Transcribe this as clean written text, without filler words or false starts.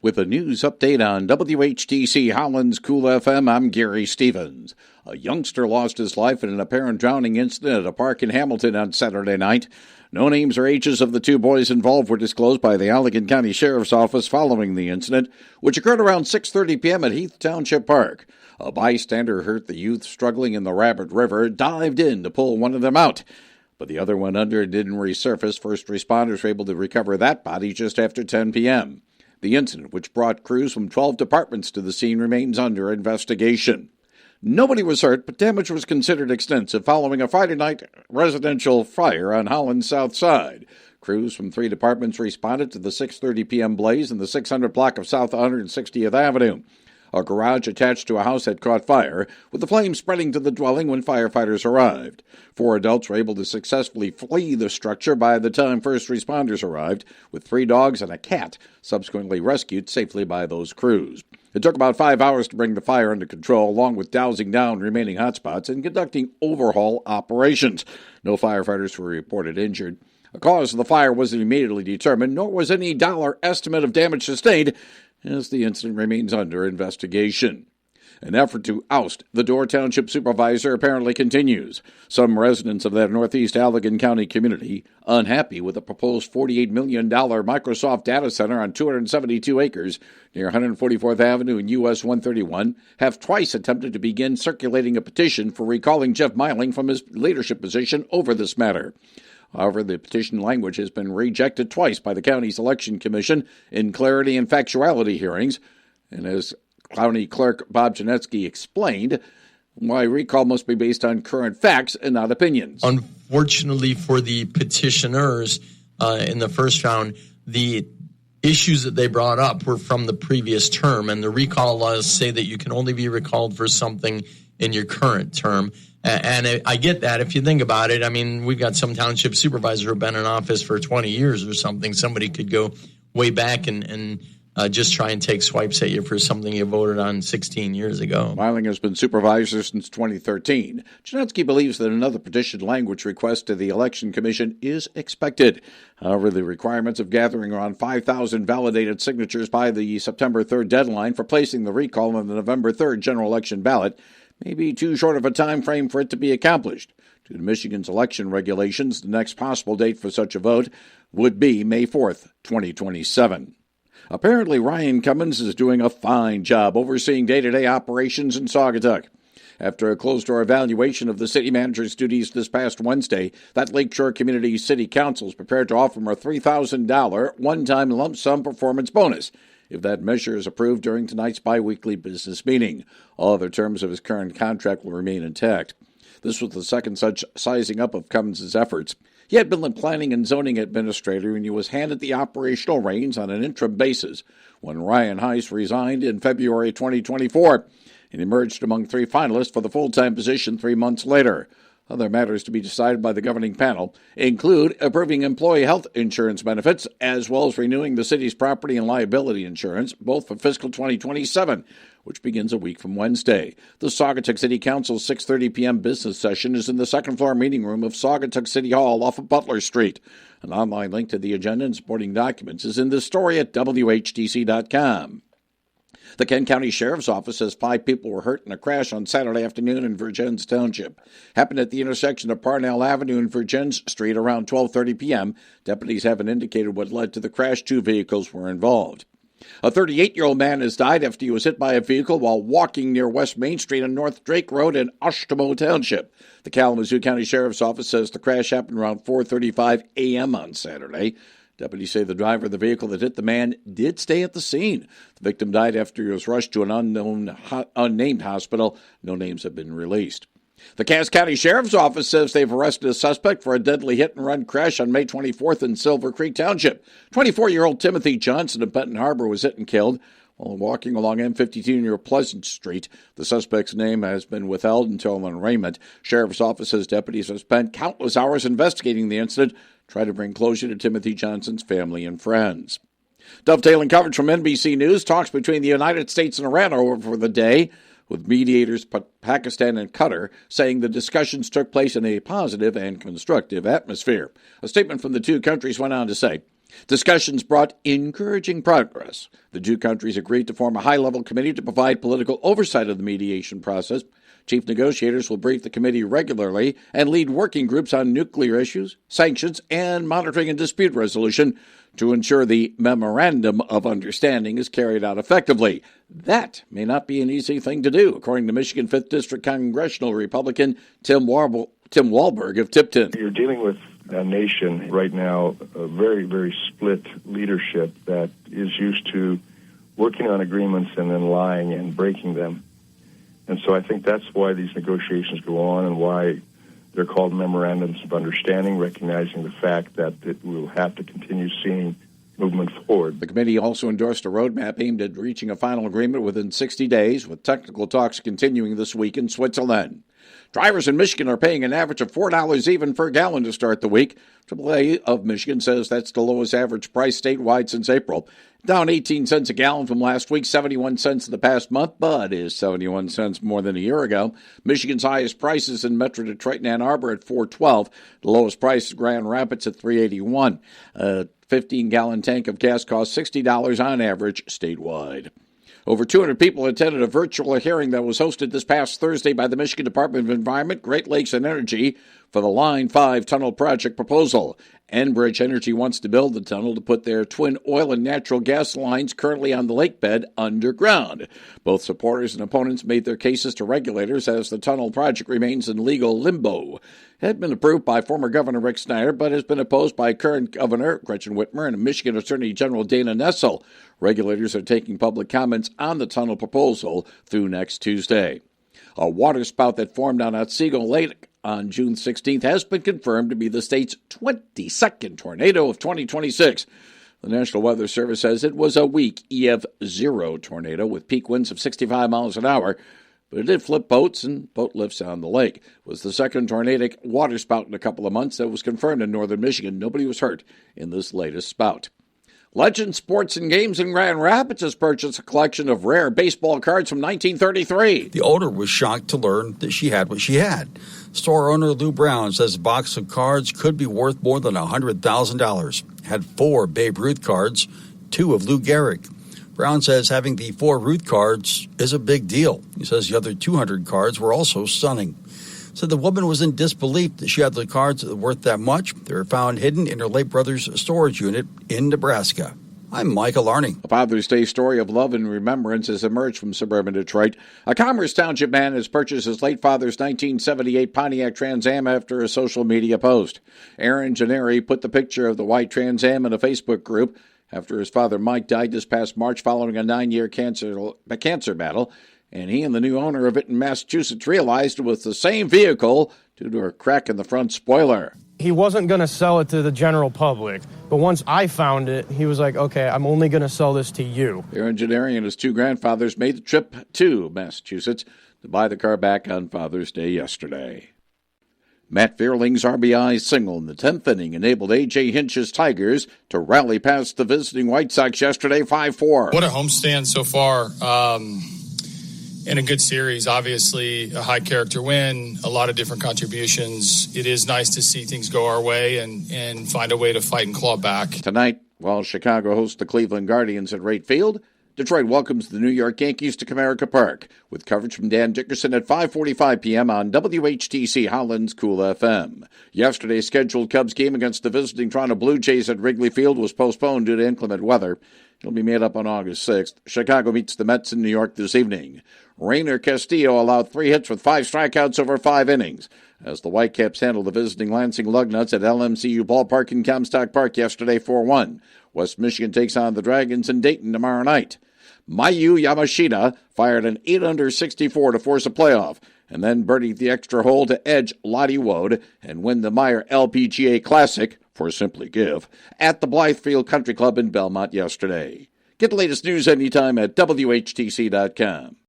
With a news update on WHTC Holland's Cool FM, I'm Gary Stevens. A youngster lost his life in an apparent drowning incident at a park in Hamilton on Saturday night. No names or ages of the two boys involved were disclosed by the Allegan County Sheriff's Office following the incident, which occurred around 6:30 p.m. at Heath Township Park. A bystander heard the youth struggling in the Rabbit River, dived in to pull one of them out, but the other went under and didn't resurface. First responders were able to recover that body just after 10 p.m. The incident, which brought crews from 12 departments to the scene, remains under investigation. Nobody was hurt, but damage was considered extensive following a Friday night residential fire on Holland's south side. Crews from 3 departments responded to the 6:30 p.m. blaze in the 600 block of South 160th Avenue. A garage attached to a house had caught fire, with the flames spreading to the dwelling when firefighters arrived. 4 adults were able to successfully flee the structure by the time first responders arrived, with 3 dogs and a cat subsequently rescued safely by those crews. It took about 5 hours to bring the fire under control, along with dousing down remaining hotspots and conducting overhaul operations. No firefighters were reported injured. The cause of the fire wasn't immediately determined, nor was any dollar estimate of damage sustained, as the incident remains under investigation. An effort to oust the Door Township supervisor apparently continues. Some residents of that northeast Allegan County community, unhappy with the proposed $48 million Microsoft data center on 272 acres near 144th Avenue and US 131, have twice attempted to begin circulating a petition for recalling Jeff Meiling from his leadership position over this matter. However, the petition language has been rejected twice by the county's election commission in clarity and factuality hearings, and as County Clerk Bob Janetsky explained, why recall must be based on current facts and not opinions. Unfortunately for the petitioners in the first round, the issues that they brought up were from the previous term, and the recall laws say that you can only be recalled for something in your current term. And I get that. If you think about it, I mean, we've got some township supervisor who've been in office for 20 years or something. Somebody could go way back and just try and take swipes at you for something you voted on 16 years ago. Meiling has been supervisor since 2013. Janetsky believes that another petition language request to the Election Commission is expected. However, the requirements of gathering around 5,000 validated signatures by the September 3rd deadline for placing the recall on the November 3rd general election ballot may be too short of a time frame for it to be accomplished. Due to Michigan's election regulations, the next possible date for such a vote would be May 4th, 2027. Apparently, Ryan Cummins is doing a fine job overseeing day-to-day operations in Saugatuck. After a closed-door evaluation of the city manager's duties this past Wednesday, that Lakeshore Community City Council is prepared to offer him a $3,000 one-time lump sum performance bonus if that measure is approved during tonight's biweekly business meeting. All other terms of his current contract will remain intact. This was the second such sizing up of Cummins' efforts. He had been the planning and zoning administrator, and he was handed the operational reins on an interim basis when Ryan Heiss resigned in February 2024 and emerged among 3 finalists for the full-time position 3 months later. Other matters to be decided by the governing panel include approving employee health insurance benefits, as well as renewing the city's property and liability insurance, both for fiscal 2027, which begins a week from Wednesday. The Saugatuck City Council's 6:30 p.m. business session is in the second-floor meeting room of Saugatuck City Hall off of Butler Street. An online link to the agenda and supporting documents is in this story at WHTC.com. The Kent County Sheriff's Office says 5 people were hurt in a crash on Saturday afternoon in Virgins Township. Happened at the intersection of Parnell Avenue and Virgins Street around 12:30 p.m. Deputies haven't indicated what led to the crash. 2 vehicles were involved. A 38-year-old man has died after he was hit by a vehicle while walking near West Main Street and North Drake Road in Oshtemo Township. The Kalamazoo County Sheriff's Office says the crash happened around 4:35 a.m. on Saturday. Deputies say the driver of the vehicle that hit the man did stay at the scene. The victim died after he was rushed to an unnamed hospital. No names have been released. The Cass County Sheriff's Office says they've arrested a suspect for a deadly hit-and-run crash on May 24th in Silver Creek Township. 24-year-old Timothy Johnson of Benton Harbor was hit and killed while walking along M52 near Pleasant Street. The suspect's name has been withheld until an arraignment. Sheriff's Office says deputies have spent countless hours investigating the incident, try to bring closure to Timothy Johnson's family and friends. Dovetailing coverage from NBC News, talks between the United States and Iran are over for the day, with mediators Pakistan and Qatar saying the discussions took place in a positive and constructive atmosphere. A statement from the two countries went on to say, Discussions brought encouraging progress. The two countries agreed to form a high-level committee to provide political oversight of the mediation process. Chief negotiators will brief the committee regularly and lead working groups on nuclear issues, sanctions, and monitoring and dispute resolution to ensure the Memorandum of Understanding is carried out effectively. That may not be an easy thing to do, according to Michigan 5th District Congressional Republican Tim Walberg of Tipton. You're dealing with a nation right now, a very, very split leadership that is used to working on agreements and then lying and breaking them. And so I think that's why these negotiations go on and why they're called memorandums of understanding, recognizing the fact that we'll have to continue seeing movement forward. The committee also endorsed a roadmap aimed at reaching a final agreement within 60 days, with technical talks continuing this week in Switzerland. Drivers in Michigan are paying an average of $4 even per gallon to start the week. AAA of Michigan says that's the lowest average price statewide since April. Down 18 cents a gallon from last week, 71 cents in the past month, but is 71 cents more than a year ago. Michigan's highest prices in Metro Detroit and Ann Arbor at $4.12. The lowest price is Grand Rapids at $3.81. A 15-gallon tank of gas costs $60 on average statewide. Over 200 people attended a virtual hearing that was hosted this past Thursday by the Michigan Department of Environment, Great Lakes, and Energy for the Line 5 tunnel project proposal. Enbridge Energy wants to build the tunnel to put their twin oil and natural gas lines currently on the lake bed underground. Both supporters and opponents made their cases to regulators as the tunnel project remains in legal limbo. It had been approved by former Governor Rick Snyder, but has been opposed by current Governor Gretchen Whitmer and Michigan Attorney General Dana Nessel. Regulators are taking public comments on the tunnel proposal through next Tuesday. A water spout that formed on Otsego Lake on June 16th has been confirmed to be the state's 22nd tornado of 2026. The National Weather Service says it was a weak EF0 tornado with peak winds of 65 miles an hour, but it did flip boats and boat lifts on the lake. It was the second tornadic water spout in a couple of months that was confirmed in northern Michigan. Nobody was hurt in this latest spout. Legend Sports and Games in Grand Rapids has purchased a collection of rare baseball cards from 1933. The owner was shocked to learn that she had what she had. Store owner Lou Brown says a box of cards could be worth more than $100,000. Had 4 Babe Ruth cards, 2 of Lou Gehrig. Brown says having the 4 Ruth cards is a big deal. He says the other 200 cards were also stunning. Said the woman was in disbelief that she had the cards that were worth that much. They were found hidden in her late brother's storage unit in Nebraska. I'm Michael Arning. A Father's Day story of love and remembrance has emerged from suburban Detroit. A Commerce Township man has purchased his late father's 1978 Pontiac Trans Am after a social media post. Aaron Gennari put the picture of the white Trans Am in a Facebook group after his father Mike died this past March following a 9-year cancer battle. And he and the new owner of it in Massachusetts realized it was the same vehicle due to a crack in the front spoiler. He wasn't going to sell it to the general public, but once I found it, he was like, okay, I'm only going to sell this to you. Aaron Gennari and his 2 grandfathers made the trip to Massachusetts to buy the car back on Father's Day yesterday. Matt Vierling's RBI single in the 10th inning enabled A.J. Hinch's Tigers to rally past the visiting White Sox yesterday 5-4. What a homestand so far. In a good series, obviously a high character win, a lot of different contributions. It is nice to see things go our way and find a way to fight and claw back. Tonight, while Chicago hosts the Cleveland Guardians at Wright Field, Detroit welcomes the New York Yankees to Comerica Park, with coverage from Dan Dickerson at 5:45 p.m. on WHTC Holland's Cool FM. Yesterday's scheduled Cubs game against the visiting Toronto Blue Jays at Wrigley Field was postponed due to inclement weather. It'll be made up on August 6th. Chicago meets the Mets in New York this evening. Rainer Castillo allowed 3 hits with 5 strikeouts over 5 innings as the Whitecaps handled the visiting Lansing Lugnuts at LMCU Ballpark in Comstock Park yesterday 4-1. West Michigan takes on the Dragons in Dayton tomorrow night. Mayu Yamashita fired an 8-under-64 to force a playoff, and then birdied the extra hole to edge Lottie Wood and win the Meyer LPGA Classic, for Simply Give, at the Blythefield Country Club in Belmont yesterday. Get the latest news anytime at WHTC.com.